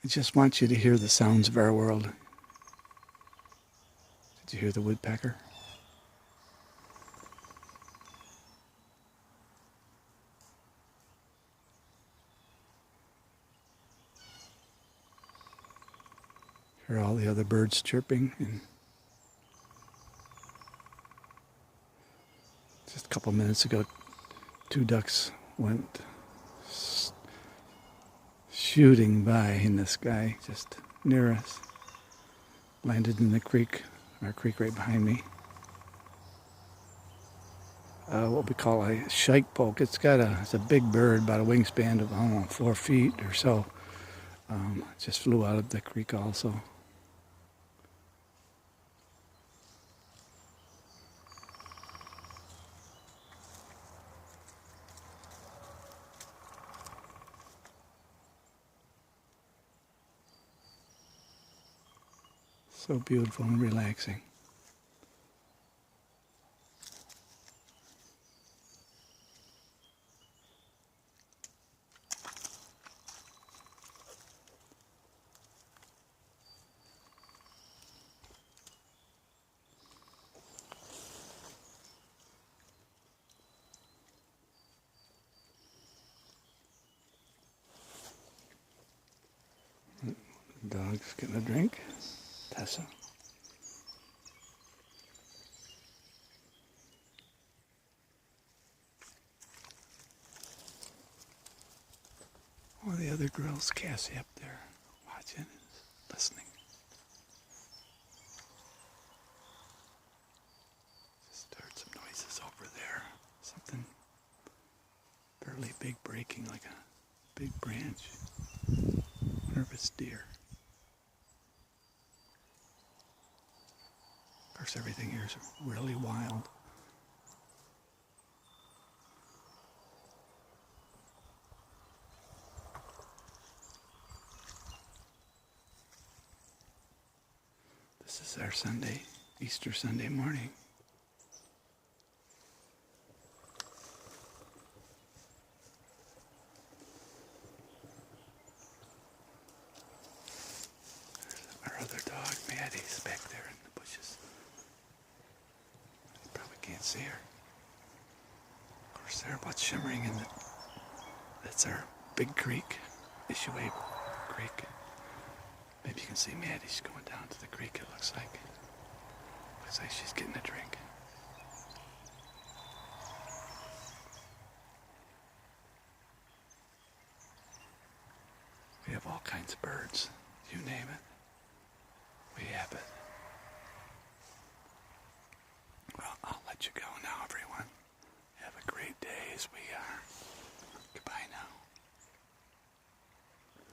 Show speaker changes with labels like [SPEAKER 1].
[SPEAKER 1] I just want you to hear the sounds of our world. Did you hear the woodpecker? Hear all the other birds chirping, and just a couple minutes ago, 2 ducks went shooting by in the sky just near us. Landed in the creek, our creek right behind me. What we call a shikepoke. It's a big bird, about a wingspan of, I don't know, 4 feet or so. Just flew out of the creek also. So beautiful and relaxing. The dog's getting a drink. Tessa. One of the other girls, Cassie, up there, watching, listening. Just heard some noises over there. Something fairly big breaking, like a big branch. Wonder if it's deer. Of course, everything here is really wild. This is our Sunday, Easter Sunday morning. Our other dog, Maddie's back there in the bushes. You probably can't see her. Of course, they're about shimmering, and that's our big creek, Issuay Creek. Maybe you can see Maddie. She's going down to the creek, it looks like. Looks like she's getting a drink. We have all kinds of birds. You name it. We have it. Well, I'll let you go now, everyone. Have a great day as we are. Goodbye now.